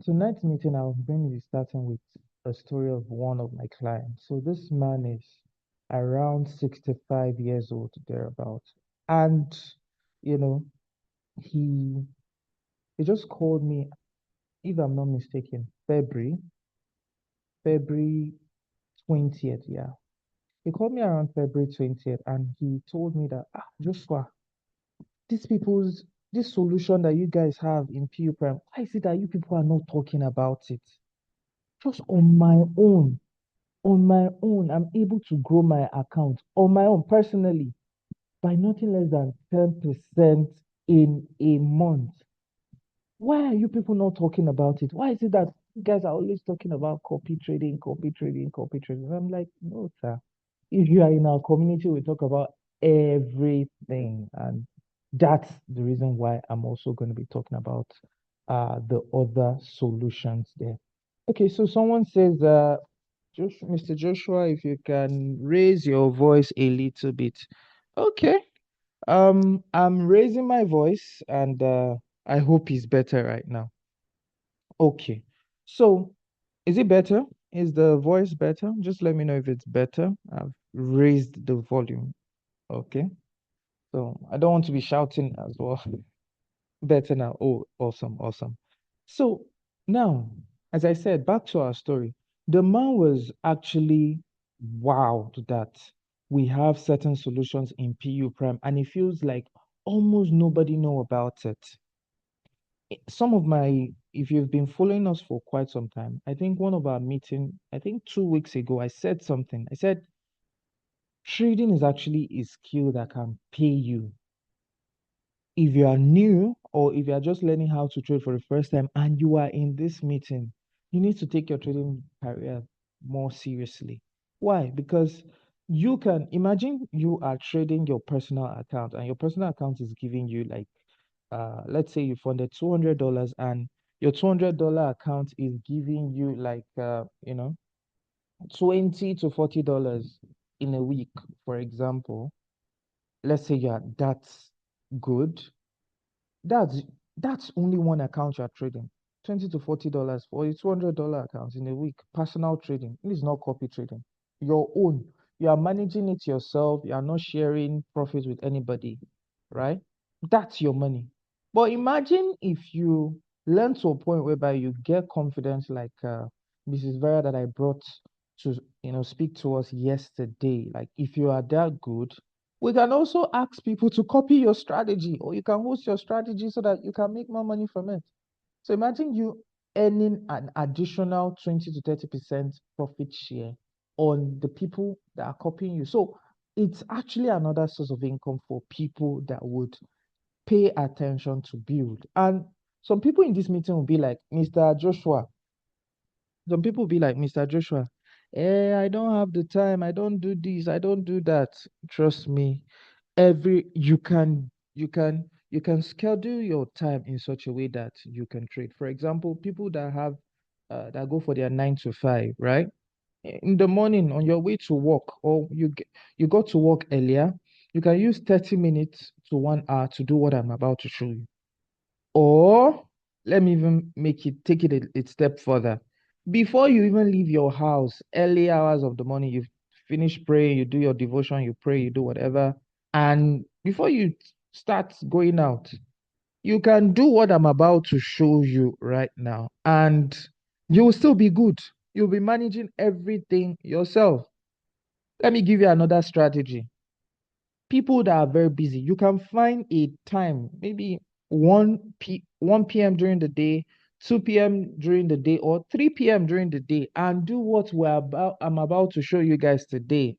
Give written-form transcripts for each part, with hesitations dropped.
tonight's meeting, I'm going to be starting with a story of one of my clients. So this man is around 65 years old, thereabout. And, you know, he he just called me, if I'm not mistaken, February 20th, yeah. He called me around February 20th and he told me that, Joshua, these people's this solution that you guys have in PU Prime, why is it that you people are not talking about it? Just on my own, I'm able to grow my account on my own personally by nothing less than 10% in a month. Why are you people not talking about it? Why is it that you guys are always talking about copy trading, copy trading, copy trading? And I'm like, no, sir. If you are in our community, we talk about everything. And that's the reason why I'm also going to be talking about the other solutions there. Okay, so someone says, Mr. Joshua, if you can raise your voice a little bit. Okay. I'm raising my voice and I hope it's better right now. Okay. So, is it better? Is the voice better? Just let me know if it's better. I've raised the volume. Okay. So, I don't want to be shouting as well. Better now. Oh, awesome, awesome. So now, as I said, back to our story. The man was actually wowed that we have certain solutions in PU Prime, and it feels like almost nobody know about it. Some of my, if you've been following us for quite some time, I think one of our meeting, I think 2 weeks ago, I said something. I said trading is actually a skill that can pay you if you are new or if you are just learning how to trade for the first time and you are in this meeting, you need to take your trading career more seriously. Why? Because you can imagine you are trading your personal account and your personal account is giving you like let's say you funded $200 and your $200 account is giving you like 20 to $40 in a week, for example. Let's say you are that's good. That's that's only one account you're trading. $20 to $40 for a $200 account in a week. Personal trading. This is not copy trading. Your own. You are managing it yourself. You are not sharing profits with anybody, right? That's your money. But imagine if you learn to a point whereby you get confidence, like Mrs. Vera that I brought to speak to us yesterday. Like if you are that good, we can also ask people to copy your strategy, or you can host your strategy so that you can make more money from it. So imagine you earning an additional 20 to 30% profit share on the people that are copying you. So it's actually another source of income for people that would pay attention to build. And some people in this meeting will be like, Mr. Joshua, some people will be like, Mr. Joshua, I don't have the time. I don't do this. I don't do that. Trust me, you can schedule your time in such a way that you can trade. For example, people that have that go for their 9 to 5, right? In the morning on your way to work, or you got to work earlier, you can use 30 minutes to 1 hour to do what I'm about to show you. Or let me even take it a step further. Before you even leave your house, early hours of the morning, you finish praying, you do your devotion, you pray, you do whatever. And before you start going out, you can do what I'm about to show you right now. And you will still be good. You'll be managing everything yourself. Let me give you another strategy. People that are very busy, you can find a time, maybe 1 p.m. during the day, 2 p.m. during the day, or 3 p.m. during the day, and do what I'm about to show you guys today.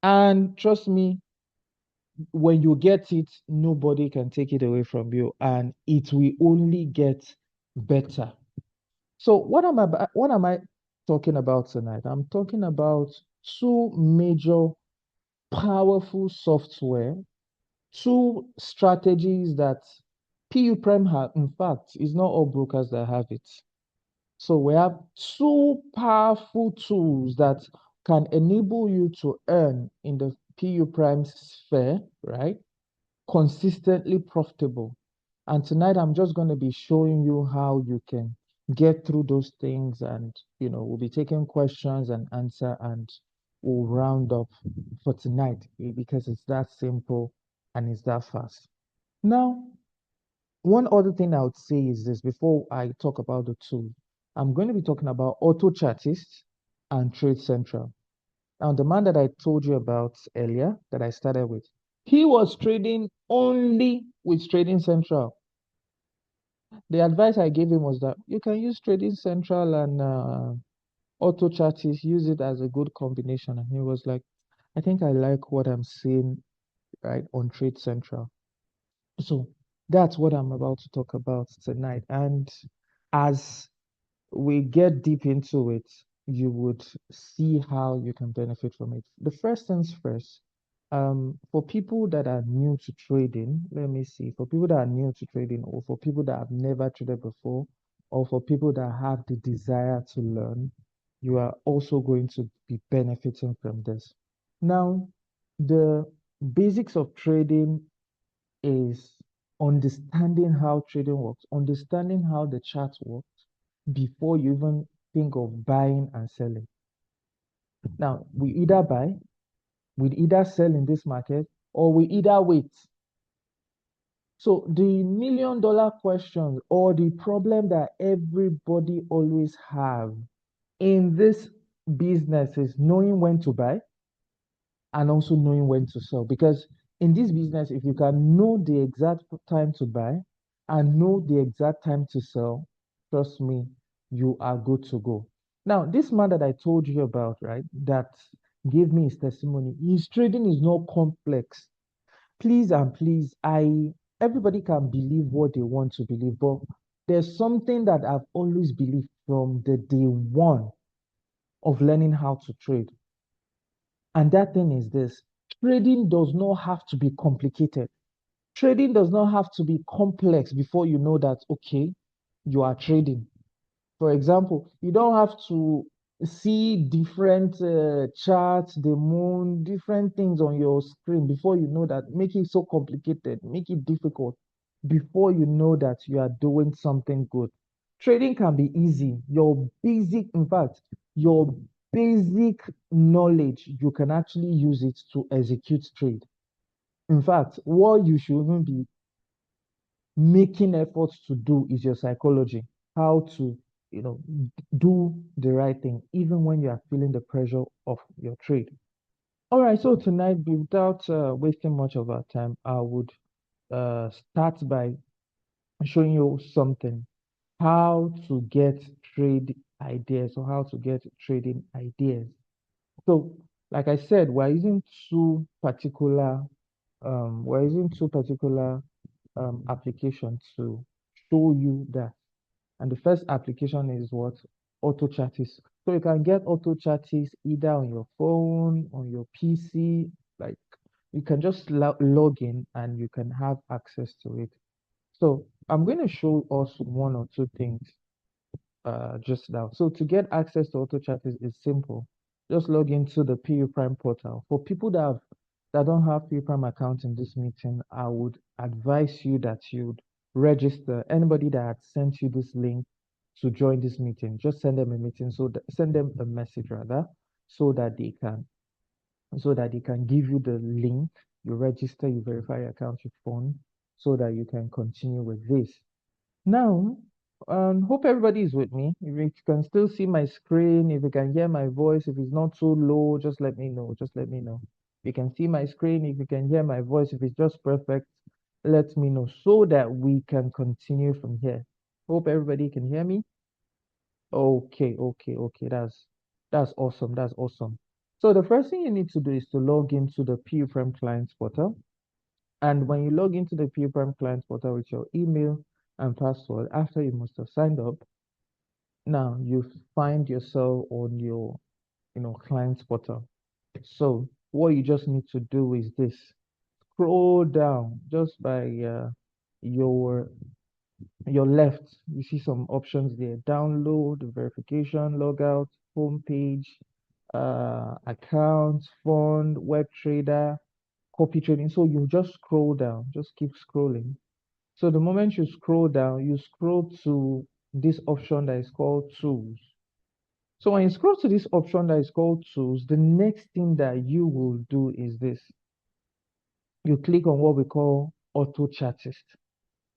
And trust me, when you get it, nobody can take it away from you, and it will only get better. So what am I talking about tonight? I'm talking about two major powerful software, two strategies that PU Prime have. In fact, it's not all brokers that have it. So we have two powerful tools that can enable you to earn in the PU Prime sphere, right? Consistently profitable. And tonight I'm just going to be showing you how you can get through those things, and we'll be taking questions and answer, and we'll round up for tonight, because it's that simple and it's that fast. Now, one other thing I would say is this before I talk about the tool. I'm going to be talking about Autochartist and Trade Central. Now, the man that I told you about earlier that I started with, he was trading only with Trading Central. The advice I gave him was that you can use Trading Central and Autochartist, use it as a good combination. And he was like, I think I like what I'm seeing right on Trade Central. So that's what I'm about to talk about tonight. And as we get deep into it, you would see how you can benefit from it. The first things first, for people that are new to trading, let me see, for people that are new to trading, or for people that have never traded before, or for people that have the desire to learn, you are also going to be benefiting from this. Now, the basics of trading is understanding how trading works, understanding how the chart works before you even think of buying and selling. Now, we either buy, we either sell in this market, or we either wait. So the million-dollar question, or the problem that everybody always have in this business, is knowing when to buy and also knowing when to sell. Because in this business, if you can know the exact time to buy and know the exact time to sell, trust me, you are good to go. Now, this man that I told you about, right, that gave me his testimony, his trading is not complex. Please and please, everybody can believe what they want to believe, but there's something that I've always believed from the day one of learning how to trade. And that thing is this: trading does not have to be complicated. Trading does not have to be complex before you know that, okay, you are trading. For example, you don't have to see different charts, the moon, different things on your screen before you know that. Make it so complicated, make it difficult before you know that you are doing something good. Trading can be easy. In fact, your basic knowledge, you can actually use it to execute trade. In fact, what you should even be making efforts to do is your psychology, how to, do the right thing, even when you are feeling the pressure of your trade. All right, so tonight, without wasting much of our time, I would start by showing you something, how to get trade ideas, or how to get trading ideas. So, like I said, we're using two particular applications to show you that. And the first application is what? Autochartist. So you can get Autochartist either on your phone, on your PC. Like, you can just log in and you can have access to it. So I'm going to show us one or two things just now. So to get access to Autochartist is simple. Just log into the PU Prime portal. For people that don't have PU Prime account in this meeting, I would advise you that you'd register. Anybody that had sent you this link to join this meeting, just send them a meeting, send them a message rather, so that they can give you the link. You register, you verify your account with phone, so that you can continue with this. Now, hope everybody is with me. If you can still see my screen, if you can hear my voice, if it's not too low, just let me know. Just let me know. If you can see my screen, if you can hear my voice, if it's just perfect, let me know, so that we can continue from here. Hope everybody can hear me. Okay, okay, okay. That's awesome. That's awesome. So the first thing you need to do is to log into the PUFrame Clients portal. And when you log into the PUFrame Clients portal with your email and password, after you must have signed up, now you find yourself on your clients portal. So what you just need to do is this: scroll down just by your your left. You see some options there: download, verification, logout, homepage, accounts, fund, web trader, copy trading. So you just scroll down, just keep scrolling. So the moment you scroll down, you scroll to this option that is called tools. So when you scroll to this option that is called tools, the next thing that you will do is this. You click on what we call Autochartist.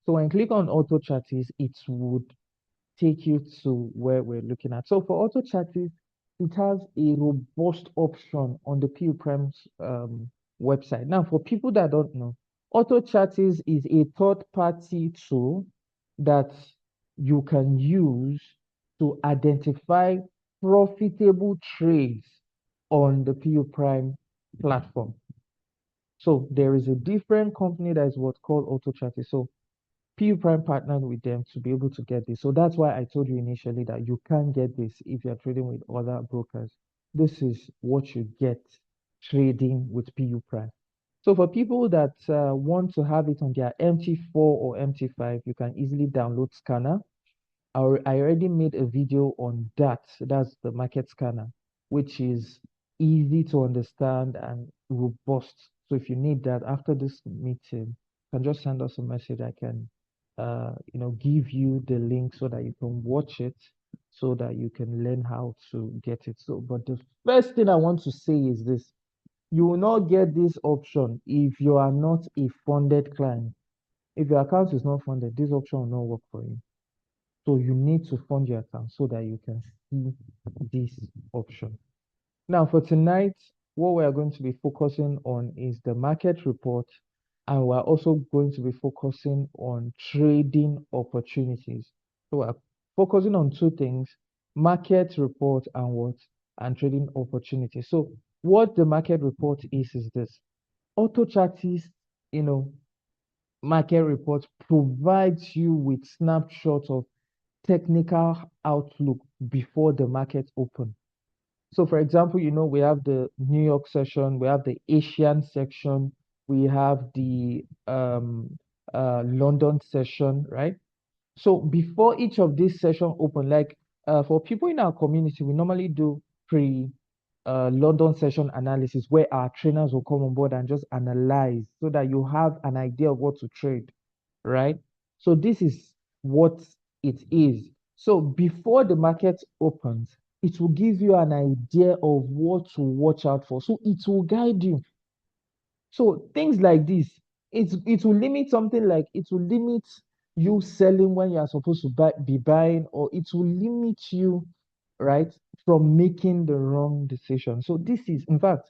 So when you click on Autochartist, it would take you to where we're looking at. So for Autochartist, it has a robust option on the PU Prime's website. Now, for people that don't know, Autochartist is a third-party tool that you can use to identify profitable trades on the PU Prime platform. So there is a different company that is what's called Autochartist. So PU Prime partnered with them to be able to get this. So that's why I told you initially that you can't get this if you're trading with other brokers. This is what you get trading with PU Prime. So for people that want to have it on their MT4 or MT5, you can easily download Scanner. I already made a video on that. That's the market scanner, which is easy to understand and robust. So if you need that after this meeting, you can just send us a message. I can, give you the link so that you can watch it, so that you can learn how to get it. So, but the first thing I want to say is this: you will not get this option if you are not a funded client. If your account is not funded, this option will not work for you. So you need to fund your account so that you can see this option. Now for tonight, what we are going to be focusing on is the market report, and we're also going to be focusing on trading opportunities. So we're focusing on two things: market report and what? And trading opportunities. So what the market report is this. Autochartist, you know, market report provides you with snapshots of technical outlook before the market open. So for example, we have the New York session, we have the Asian section, we have the London session, right? So before each of these session open, like for people in our community, we normally do pre London session analysis where our trainers will come on board and just analyze so that you have an idea of what to trade, right? So this is what it is. So before the market opens, it will give you an idea of what to watch out for. So it will guide you. So things like this, it will limit something like it will limit you selling when you are supposed to be buying, or it will limit you, right, from making the wrong decision. So this is, in fact,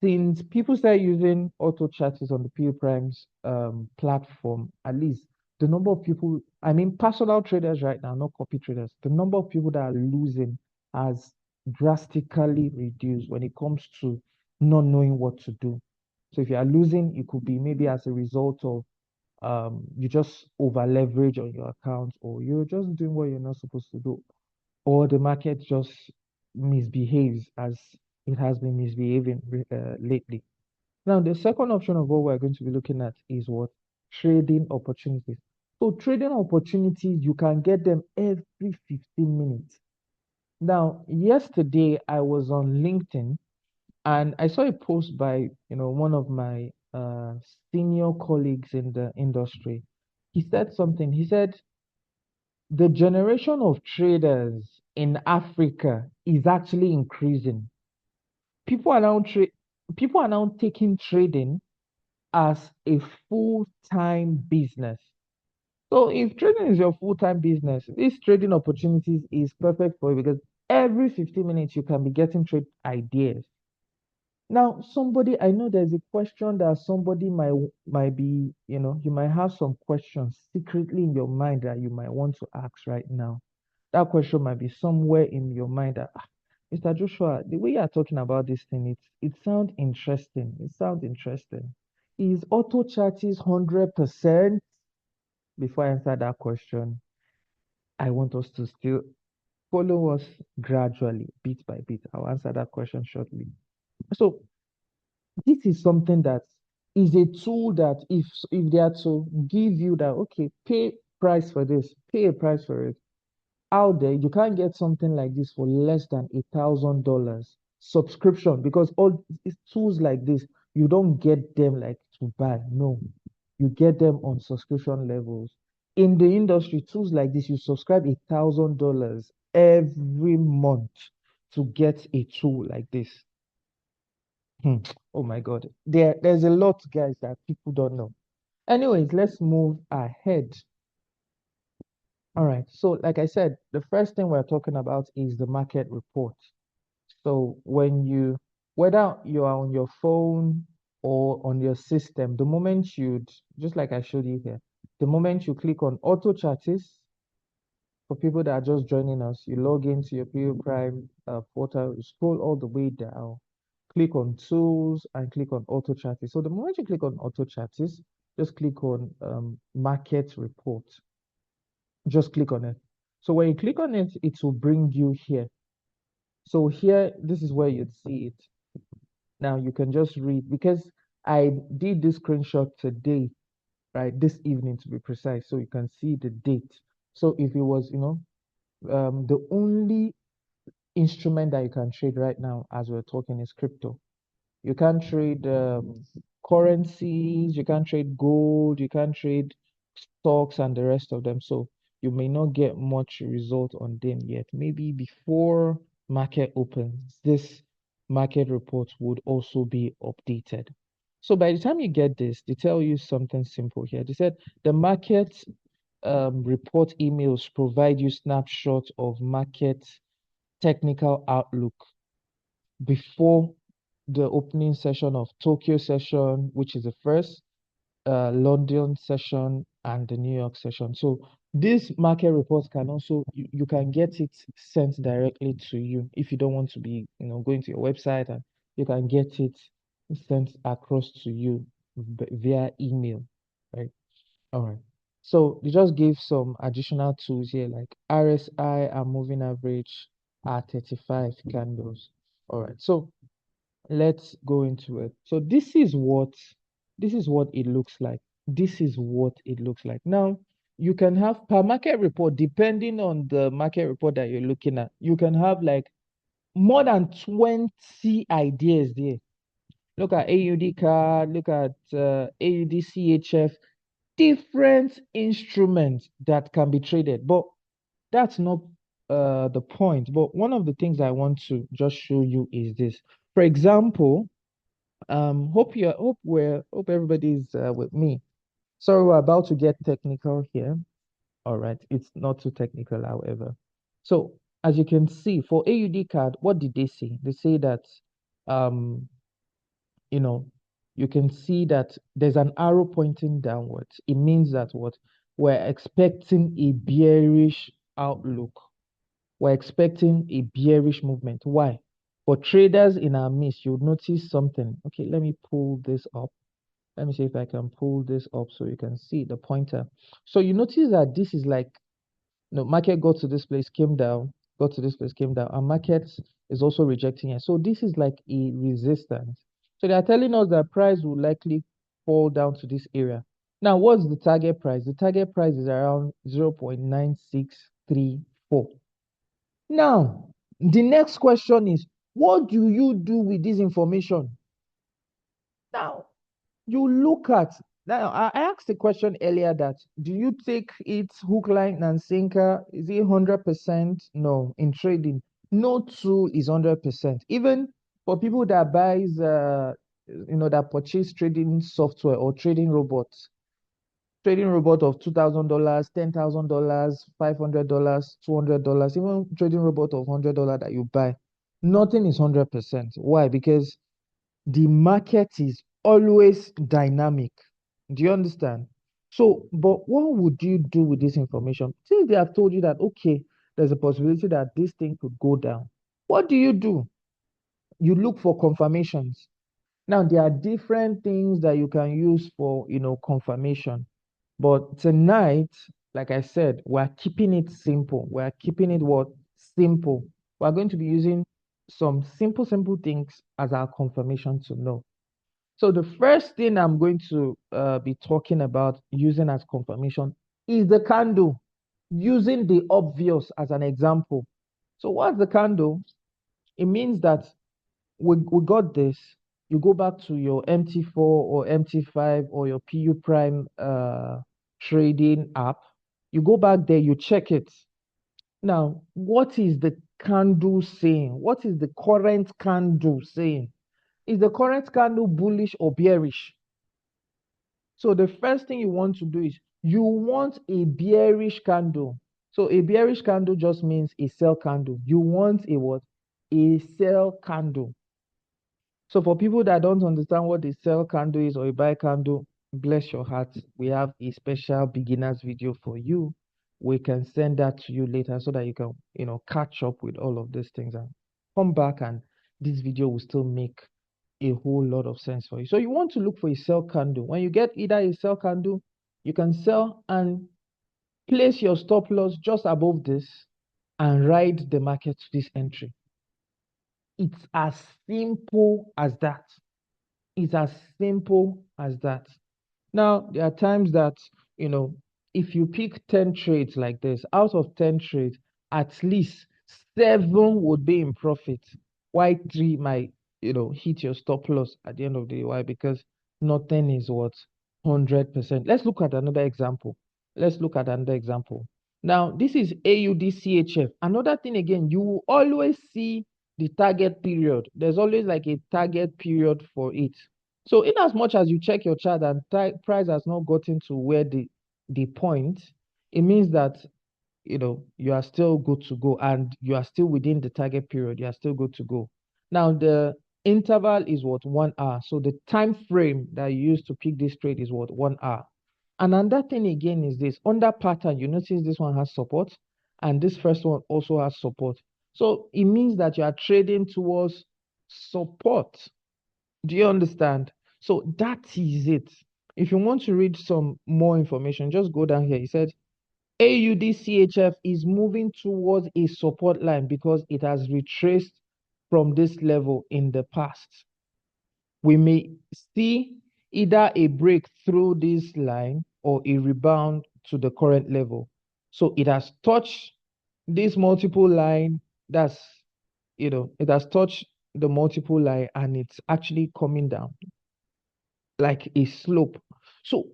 since people start using auto charts on the PU Prime's platform, at least the number of people, I mean, personal traders right now, not copy traders, the number of people that are losing has drastically reduced when it comes to not knowing what to do. So if you are losing, it could be maybe as a result of you just over leverage on your account, or you're just doing what you're not supposed to do, or the market just misbehaves as it has been misbehaving lately. Now, the second option of what we're going to be looking at is what? Trading opportunities. So trading opportunities, you can get them every 15 minutes. Now, yesterday I was on LinkedIn and I saw a post by, one of my senior colleagues in the industry. He said something. He said, the generation of traders in Africa is actually increasing. People are now people are now taking trading as a full-time business. So if trading is your full-time business, these trading opportunities is perfect for you because every 15 minutes you can be getting trade ideas. Now, I know there's a question that somebody might be, you might have some questions secretly in your mind that you might want to ask right now. That question might be somewhere in your mind that, Mr. Joshua, the way you're talking about this thing, it sounds interesting. It sounds interesting. Is auto charges 100%? Before I answer that question, I want us to still follow us gradually, bit by bit. I'll answer that question shortly. So this is something that is a tool that if they are to give you that, okay, pay price for this, pay a price for it, out there you can't get something like this for less than $1,000 subscription, because all these tools like this, you don't get them like to buy. No, you get them on subscription levels. in the industry, tools like this, you subscribe $1,000 every month to get a tool like this. Oh my God. There's a lot, guys, that people don't know. Anyways, let's move ahead. All right. So, like I said, the first thing we're talking about is the market report. So whether you are on your phone or on your system, the moment just like I showed you here, the moment you click on Autochartist, for people that are just joining us, you log into your PO Prime portal, you scroll all the way down, click on Tools, and click on Autochartist. So the moment you click on Autochartist, just click on Market Report. Just click on it. So when you click on it, it will bring you here. So here, this is where you'd see it. Now you can just read, because I did this screenshot today, right? This evening to be precise, so you can see the date. So if it was, the only instrument that you can trade right now as we're talking is crypto. You can't trade currencies, you can't trade gold, you can't trade stocks and the rest of them. So you may not get much result on them yet. Maybe before market opens, this market report would also be updated. So by the time you get this, they tell you something simple here. They said the market report emails provide you snapshots of market technical outlook before the opening session of Tokyo session, which is the first, London session, and the New York session. So these market reports can also, you can get it sent directly to you if you don't want to be, going to your website, and you can get it sent across to you via email, right? All right. So they just gave some additional tools here like RSI and moving average at 35 candles. All right. So let's go into it. So this is what it looks like. This is what it looks like. Now, you can have per market report, depending on the market report that you're looking at, you can have like more than 20 ideas there. Look at AUD card, look at AUD CHF, different instruments that can be traded. But that's not the point. But one of the things I want to just show you is this. For example, hope everybody's with me. So we're about to get technical here. All right, it's not too technical, however. So as you can see, for AUD card, what did they say? They say that um, you know, you can see that there's an arrow pointing downwards. It means that what we're expecting a bearish outlook. We're expecting a bearish movement. Why? For traders in our midst, you'll notice something. Okay, let me pull this up. Let me see if I can pull this up so you can see the pointer. So you notice that this is like, market got to this place, came down, got to this place, came down, and market is also rejecting it. So this is like a resistance. So they are telling us that price will likely fall down to this area. Now, what's the target price? The target price is around 0.9634. Now, the next question is, what do you do with this information? Now, you look at, now I asked the question earlier that, do you take it hook, line, and sinker? Is it 100%? No, in trading, no tool is 100%. Even for people that buys, that purchase trading software or trading robot of $2,000, $10,000, $500, $200, even trading robot of $100 that you buy, nothing is 100%. Why? Because the market is always dynamic. Do you understand? So, but what would you do with this information? Since they have told you that, okay, there's a possibility that this thing could go down, what do? You look for confirmations. Now, there are different things that you can use for, confirmation. But tonight, like I said, we're keeping it simple. We're keeping it what? Simple. We're going to be using some simple things as our confirmation to know. So the first thing I'm going to be talking about using as confirmation is the candle, using the obvious as an example. So what's the candle? It means that we got this. You go back to your MT4 or MT5 or your PU Prime trading app. You go back there, you check it. Now, what is the candle saying? What is the current candle saying? Is the current candle bullish or bearish? So the first thing you want to do is you want a bearish candle. So a bearish candle just means a sell candle. You want a what? A sell candle. So for people that don't understand what a sell candle is or a buy candle, bless your heart. We have a special beginners video for you. We can send that to you later so that you can, catch up with all of these things and come back, and this video will still make a whole lot of sense for you. So you want to look for a sell candle. When you get either a sell candle, you can sell and place your stop loss just above this and ride the market to this entry. It's as simple as that. It's as simple as that. Now, there are times that, if you pick 10 trades like this, out of 10 trades, at least 7 would be in profit. Why 3 might, hit your stop loss at the end of the day? Why? Because nothing is what? 100%. Let's look at another example. Let's look at another example. Now, this is AUDCHF. Another thing again, you will always see the target period. There's always like a target period for it. So in as much as you check your chart and price has not gotten to where the point, it means that you are still good to go and you are still within the target period. You are still good to go. Now the interval is what? 1 hour. So the time frame that you use to pick this trade is what? 1 hour. And another thing again is this under pattern. You notice this one has support and this first one also has support. So it means that you are trading towards support. Do you understand? So that is it. If you want to read some more information, just go down here. He said AUDCHF is moving towards a support line because it has retraced from this level in the past. We may see either a break through this line or a rebound to the current level. So it has touched this multiple line. That's, it has touched the multiple line and it's actually coming down like a slope. So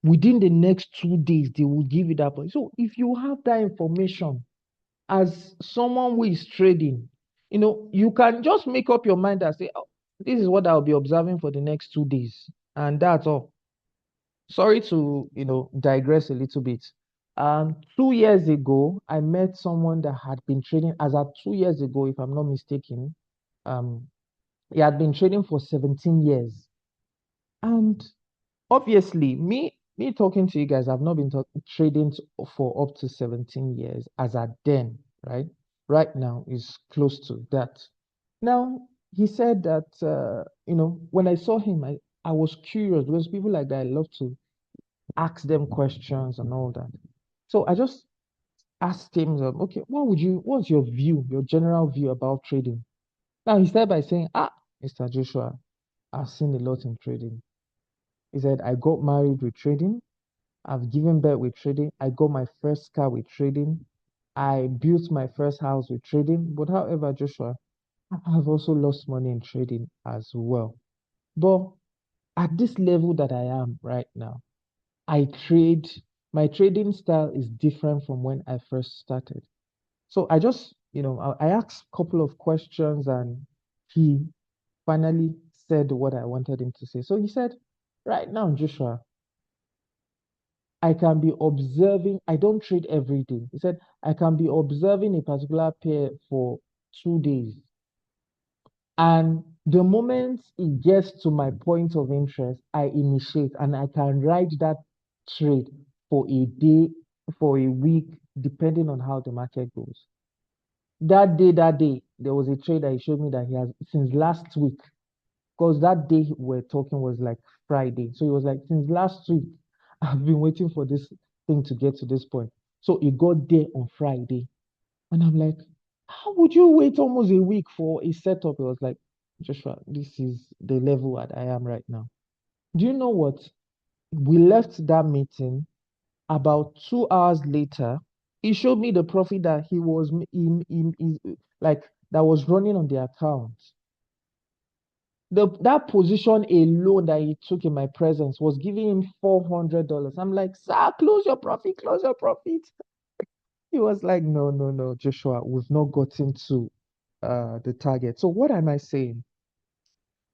within the next 2 days, they will give you that point. So if you have that information as someone who is trading, you can just make up your mind and say, oh, this is what I'll be observing for the next 2 days. And that's all. Sorry to, digress a little bit. 2 years ago, I met someone that had been trading as at 2 years ago, if I'm not mistaken. Um, he had been trading for 17 years. And obviously, me talking to you guys, I've not been trading for up to 17 years as at then, right? Right now is close to that. Now, he said that, when I saw him, I was curious because people like that, I love to ask them questions and all that. So I just asked him, okay, what's your view, your general view about trading? Now, he started by saying, Mr. Joshua, I've seen a lot in trading. He said, I got married with trading. I've given birth with trading. I got my first car with trading. I built my first house with trading. But however, Joshua, I've also lost money in trading as well. But at this level that I am right now, I trade, my trading style is different from when I first started. So I just, I asked a couple of questions and he finally said what I wanted him to say. So he said, right now, Joshua, I can be observing, I don't trade every day. He said, I can be observing a particular pair for 2 days. And the moment it gets to my point of interest, I initiate and I can ride that trade for a day, for a week, depending on how the market goes. That day, there was a trade that he showed me that he has since last week, because that day we're talking was like Friday. So he was like, since last week, I've been waiting for this thing to get to this point. So he got there on Friday. And I'm like, how would you wait almost a week for a setup? It was like, Joshua, this is the level that I am right now. Do you know what? We left that meeting. About 2 hours later, he showed me the profit that he was like that was running on the account. That position alone that he took in my presence was giving him $400. I'm like, sir, close your profit, close your profit. He was like, no, no, no, Joshua, we've not gotten to the target. So what am I saying?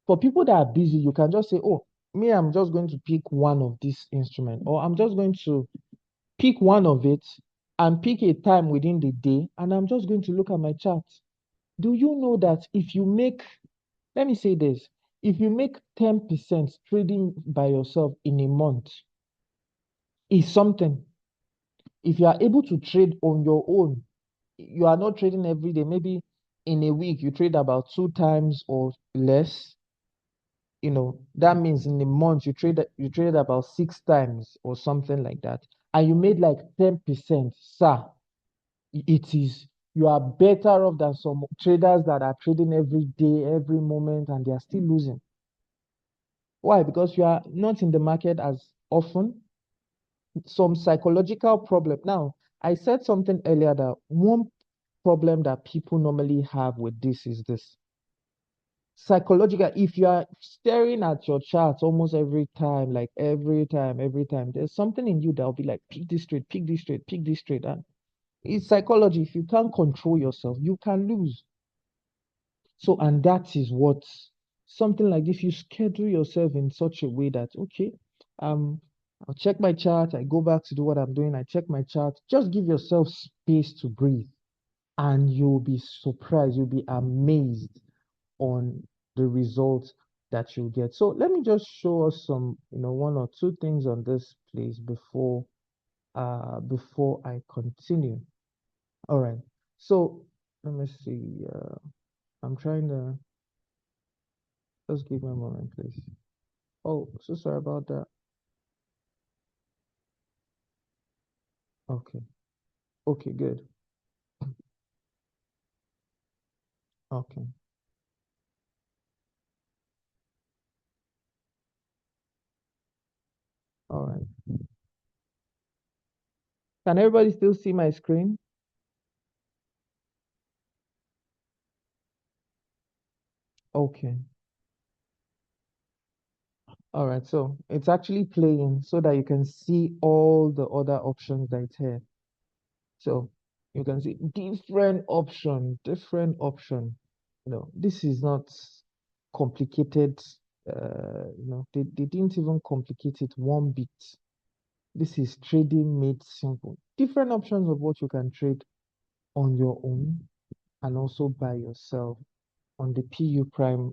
For people that are busy, you can just say, oh, me, I'm just going to pick one of these instruments, or I'm just going to pick one of it and pick a time within the day, and I'm just going to look at my chart. Do you know that if you make, let me say this, if you make 10% trading by yourself in a month, is something. If you are able to trade on your own, you are not trading every day. Maybe in a week you trade about 2 times or less. That means in a month you traded about 6 times or something like that, and you made like 10%, sir. It is You are better off than some traders that are trading every day, every moment, and they are still losing. Why? Because you are not in the market as often. Some psychological problem. Now, I said something earlier that one problem that people normally have with this is this psychological. If you are staring at your charts almost every time, like every time, there's something in you that will be like, pick this trade, pick this trade, pick this trade. And it's psychology. If you can't control yourself, you can lose. So, and that is what something like if you schedule yourself in such a way that, okay, um, I'll check my chart, I go back to do what I'm doing, I check my chart, just give yourself space to breathe, and you'll be surprised, you'll be amazed on the results that you'll get. So let me just show us some, one or two things on this place before I continue. All right. So let me see. I'm trying to just give me a moment, please. Oh, so sorry about that. Okay. Okay, good. Okay. All right. Can everybody still see my screen? Okay. All right. So it's actually playing so that you can see all the other options that it's here. So you can see different option, different option. This is not complicated. They didn't even complicate it one bit. This is trading made simple. Different options of what you can trade on your own and also by yourself on the PU Prime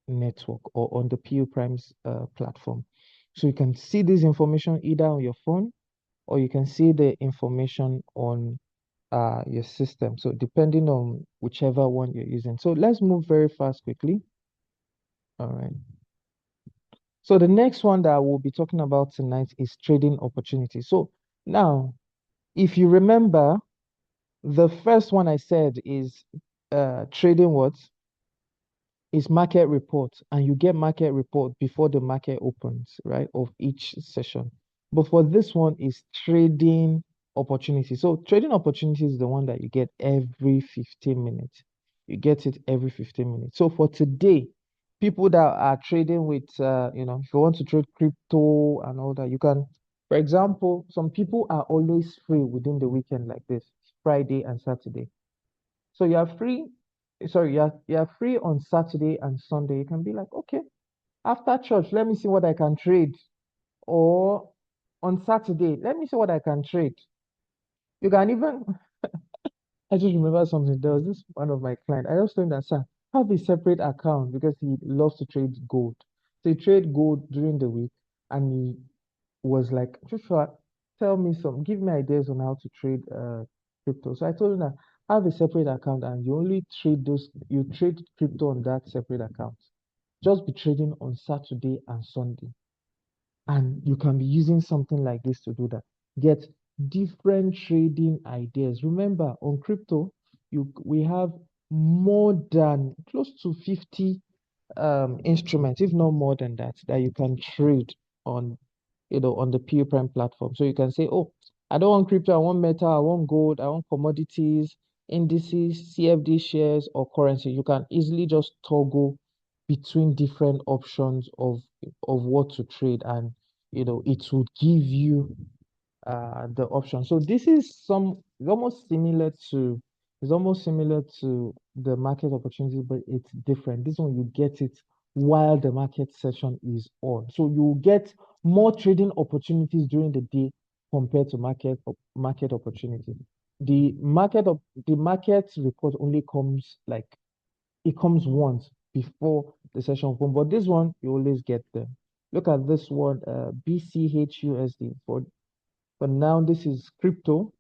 network or on the PU Prime's platform. So you can see this information either on your phone or you can see the information on your system. So depending on whichever one you're using. So let's move very fast quickly. All right. So the next one that we'll be talking about tonight is trading opportunity. So now, if you remember, the first one I said is trading what? Is market report, and you get market report before the market opens, right, of each session. But for this one is trading opportunity. So trading opportunity is the one that you get every 15 minutes. You get it every 15 minutes. So for today, people that are trading with, if you want to trade crypto and all that, you can, for example, some people are always free within the weekend like this, Friday and Saturday. So you are free, sorry, you are free on Saturday and Sunday. You can be like, okay, after church, let me see what I can trade. Or on Saturday, let me see what I can trade. You can even, I just remember something. There was this one of my clients. I just told him that, sir, have a separate account because he loves to trade gold. So he trade gold during the week and he was like, Joshua, give me ideas on how to trade crypto. So I told him that have a separate account and you trade crypto on that separate account. Just be trading on Saturday and Sunday. And you can be using something like this to do that. Get different trading ideas. Remember, on crypto, we have more than close to 50 instruments, if not more than that, that you can trade on, on the PU Prime platform. So you can say, oh, I don't want crypto, I want metal, I want gold, I want commodities, indices, CFD shares, or currency. You can easily just toggle between different options of what to trade, and it would give you the option. So this is it's almost similar to the market opportunity, but it's different. This one you get it while the market session is on. So you get more trading opportunities during the day compared to market opportunity. The market report only comes like it comes once before the session open, but this one you always get them. Look at this one, BCHUSD. For now, this is crypto.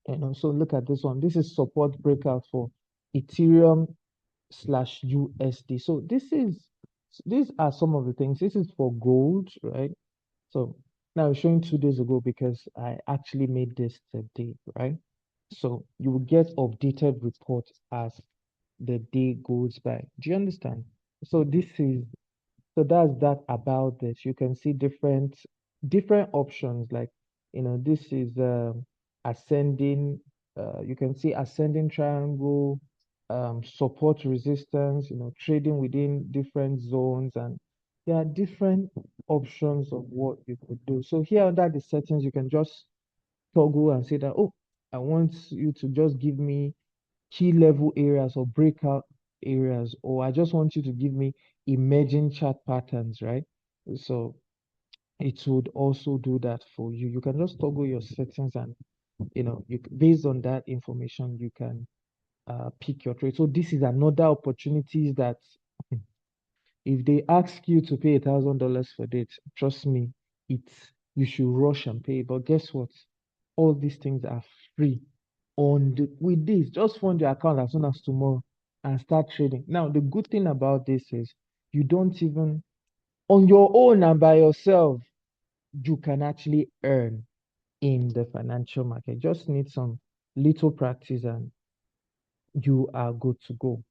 And also look at this one. This is support breakout for Ethereum slash USD. So these are some of the things. This is for gold, right? So now I'm showing 2 days ago because I actually made this today, right? So you will get updated reports as the day goes by. Do you understand? So that's that about this. You can see different options. Like, this is ascending. You can see ascending triangle, support resistance. Trading within different zones, and there are different options of what you could do. So here under the settings, you can just toggle and say that, oh, I want you to just give me key level areas or breakout areas, or I just want you to give me emerging chart patterns, right? So it would also do that for you. You can just toggle your settings, and based on that information, you can pick your trade. So this is another opportunity that if they ask you to pay $1,000 for it, trust me, you should rush and pay. But guess what? All these things are free. With this, just fund your account as soon as tomorrow and start trading. Now, the good thing about this is you don't even on your own and by yourself, you can actually earn in the financial market. Just need some little practice and you are good to go.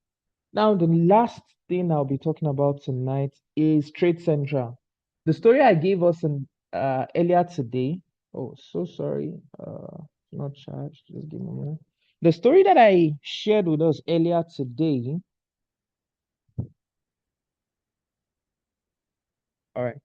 Now, the last thing I'll be talking about tonight is Trade Central. The story I gave us earlier today. Oh, so sorry. Not charged. Just give me a minute. The story that I shared with us earlier today. All right.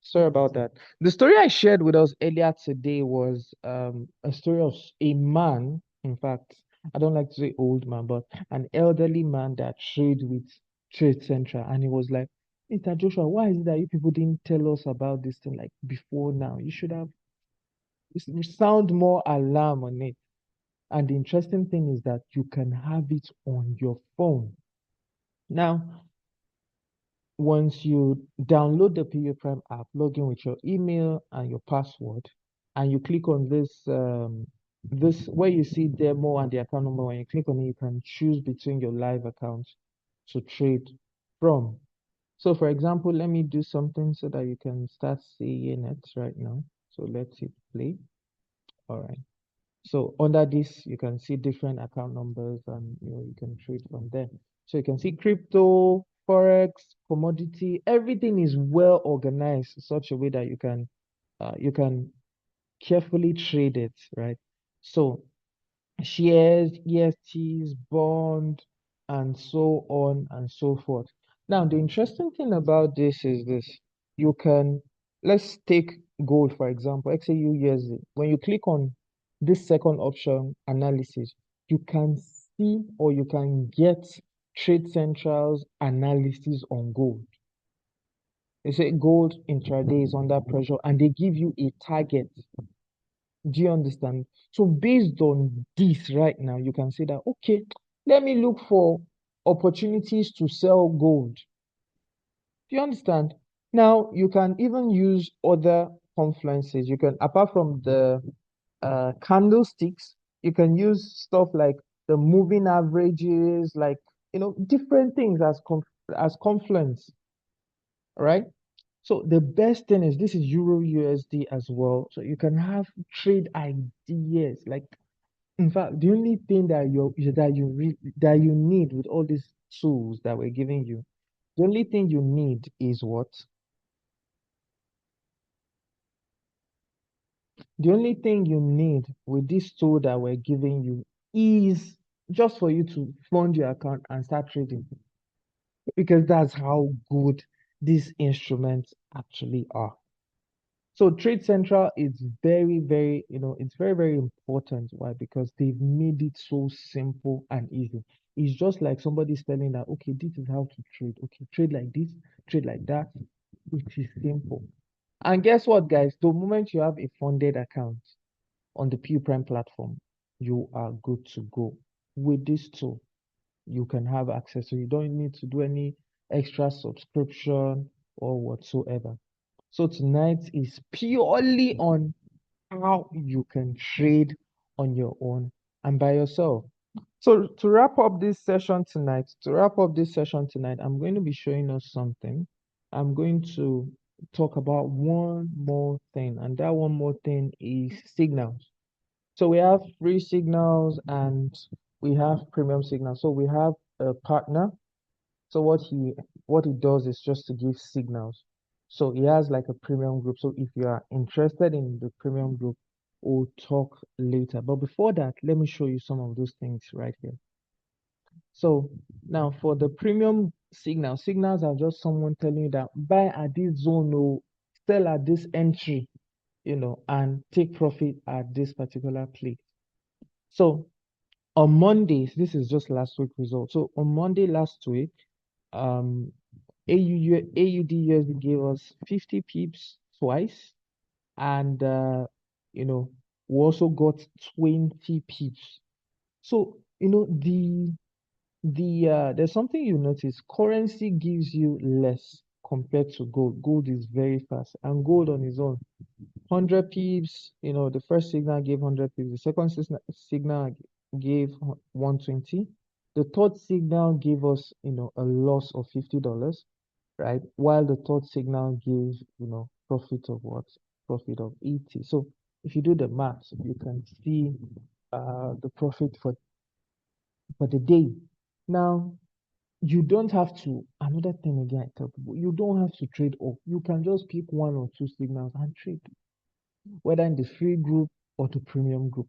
Sorry about that. The story I shared with us earlier today was a story of a man. In fact, I don't like to say old man, but an elderly man that trade with Trade Central, and he was like, "Mr. Joshua, why is it that you people didn't tell us about this thing like before now? You should have sound more alarm on it." And the interesting thing is that you can have it on your phone. Now, once you download the PU Prime app, log in with your email and your password, and you click on this where you see demo and the account number. When you click on it, you can choose between your live accounts to trade from. So, for example, let me do something so that you can start seeing it right now. So let's hit play. All right. So under this, you can see different account numbers, and you can trade from there. So you can see crypto, forex, commodity, everything is well organized in such a way that you can carefully trade it, right? So shares, ESTs, bond, and so on and so forth. Now, the interesting thing about this is this. You can, let's take gold, for example, XAU USD. When you click on this second option, analysis, you can see or you can get Trade Central's analysis on gold. They say gold intraday is under pressure, and they give you a target. Do you understand? So based on this right now, you can say that, okay, let me look for opportunities to sell gold. Do you understand? Now you can even use other confluences. You can, apart from the candlesticks, you can use stuff like the moving averages, like different things as confluence, right? So the best thing is this is Euro USD as well. So you can have trade ideas. Like, in fact, the only thing that you need with all these tools that we're giving you, the only thing you need is what? The only thing you need with this tool that we're giving you is just for you to fund your account and start trading. because that's how good these instruments actually are. So Trade Central is very, very, it's very, very important. Why? Because they've made it so simple and easy. It's just like somebody's telling that, okay, this is how to trade. Okay, trade like this, trade like that, which is simple. And guess what, guys? The moment you have a funded account on the P Prime platform, you are good to go. With this tool, you can have access. So you don't need to do any extra subscription or whatsoever. So tonight is purely on how you can trade on your own and by yourself. So to wrap up this session tonight, I'm going to be showing us something. I'm going to talk about one more thing, and that one more thing is signals. So we have free signals and we have premium signals. So we have a partner. So what he does is just to give signals. So he has like a premium group. So if you are interested in the premium group, we'll talk later. But before that, let me show you some of those things right here. So now for the premium signals are just someone telling you that buy at this zone or sell at this entry, and take profit at this particular place. So on Mondays, this is just last week result. So on Monday last week, um, AUD USD gave us 50 pips twice, and we also got 20 pips. So there's something you notice. Currency gives you less compared to gold. Gold is very fast, and gold on its own 100 pips, the first signal gave 100 pips, the second signal gave 120, the third signal gave us, a loss of $50, right? While the third signal gave, profit of what? Profit of 80. So if you do the math, you can see the profit for the day. Now, you don't have to, another thing again, I tell people, you don't have to trade off. You can just pick one or two signals and trade, whether in the free group or the premium group.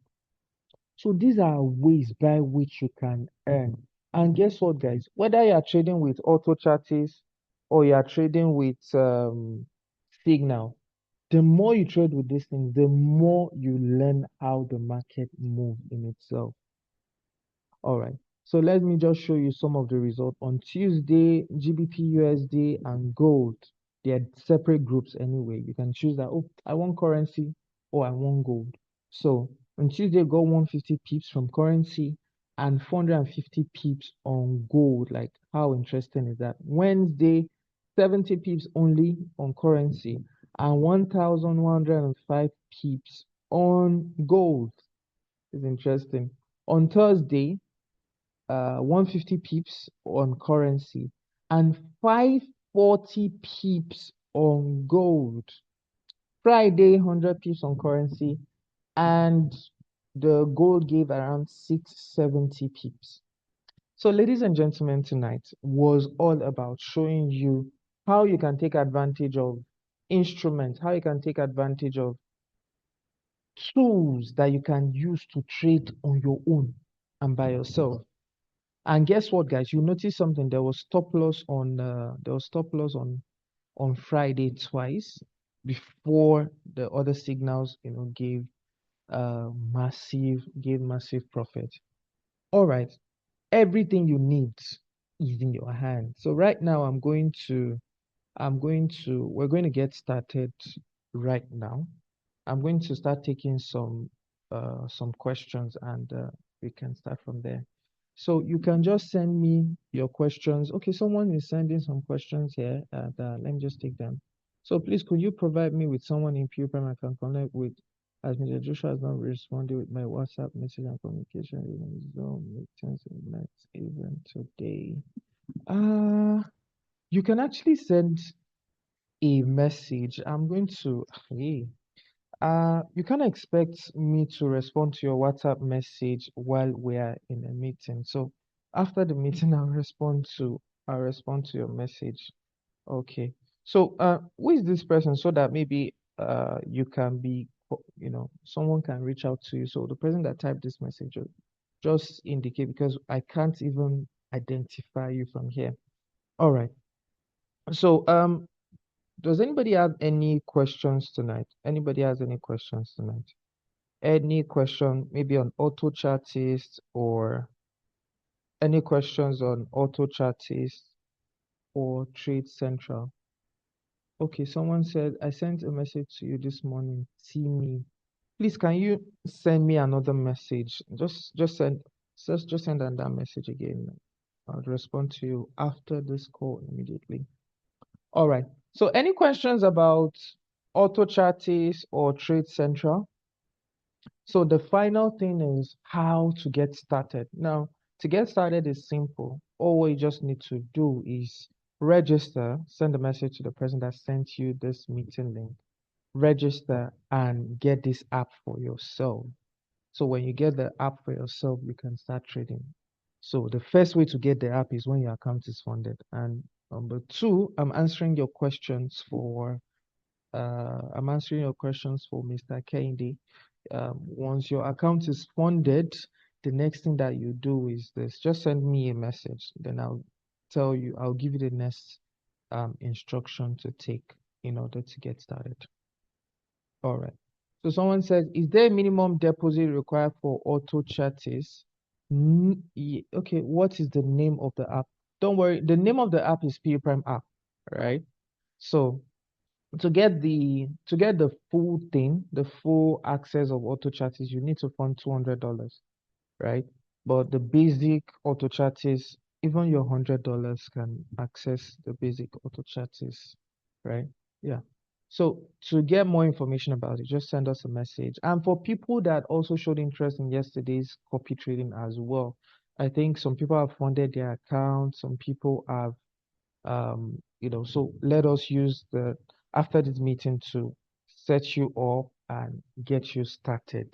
So these are ways by which you can earn. And guess what, guys? Whether you are trading with Autochartist or you are trading with Signal, the more you trade with these things, the more you learn how the market moves in itself. All right. So let me just show you some of the results. On Tuesday, GBP USD and gold, they are separate groups anyway. You can choose that, oh, I want currency or I want gold. So on Tuesday, got 150 pips from currency and 450 pips on gold. Like, how interesting is that? Wednesday, 70 pips only on currency and 1,105 pips on gold. It's interesting. On Thursday, 150 pips on currency and 540 pips on gold. Friday, 100 pips on currency, and the gold gave around 670 pips. So, ladies and gentlemen, tonight was all about showing you how you can take advantage of instruments, how you can take advantage of tools that you can use to trade on your own and by yourself. And guess what, guys? You notice something. There was stop loss on Friday twice before the other signals, gave massive profit. All right, everything you need is in your hand. So right now, we're going to get started right now. I'm going to start taking some questions, and we can start from there. So you can just send me your questions. Okay, someone is sending some questions here, and let me just take them. So please, could you provide me with someone in Prime I can connect with, as Mr. Joshua has not responded with my WhatsApp message and communication even Zoom meetings in next event today. You can actually send a message. I'm going to, hey, you can't expect me to respond to your WhatsApp message while we're in a meeting. So after the meeting, I'll respond to your message. Okay. So who is this person so that maybe you can be, someone can reach out to you. So the person that typed this message just indicate, because I can't even identify you from here. All right. So, does anybody have any questions tonight? Anybody has any questions tonight? Any question, maybe on Autochartist or any questions on Autochartist or Trade Central? Okay, someone said, I sent a message to you this morning. See me. Please, can you send me another message? Just send that message again. I'll respond to you after this call immediately. All right. So any questions about Autochartist or Trade Central? So the final thing is how to get started. Now, to get started is simple. All you just need to do is register, send a message to the person that sent you this meeting link, register and get this app for yourself. So when you get the app for yourself, you can start trading. So the first way to get the app is when your account is funded. And number two, I'm answering your questions for Mr. Kennedy. Once your account is funded, the next thing that you do is this. Just send me a message. Then I'll give you the next instruction to take in order to get started. All right. So someone says, is there a minimum deposit required for Autochartist? Okay, what is the name of the app? Don't worry, the name of the app is P Prime app, right? So to get the full thing, the full access of Autochartist, you need to fund $200, right? But the basic Autochartist, even your $100 can access the basic Autochartist, right? Yeah. So to get more information about it, just send us a message. And for people that also showed interest in yesterday's copy trading as well, I think some people have funded their account, some people have so let us use the after this meeting to set you up and get you started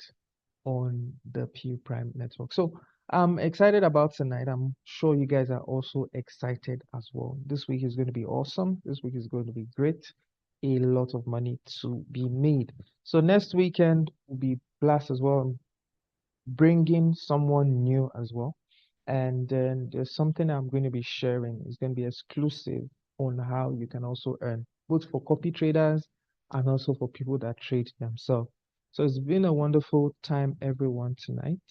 on the P Prime network. So I'm excited about tonight. I'm sure you guys are also excited as well. This week is going to be awesome. This week is going to be great. A lot of money to be made. So next weekend will be blast as well. I'm bringing someone new as well. And then there's something I'm going to be sharing. It's going to be exclusive on how you can also earn, both for copy traders and also for people that trade themselves. So it's been a wonderful time, everyone, tonight.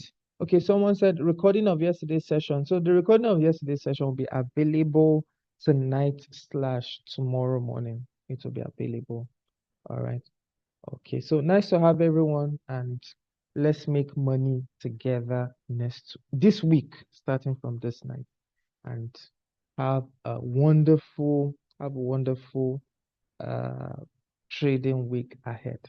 Okay, someone said recording of yesterday's session. So the recording of yesterday's session will be available tonight/tomorrow morning. It will be available. All right. Okay, so nice to have everyone, and let's make money together this week, starting from this night, and have a wonderful trading week ahead.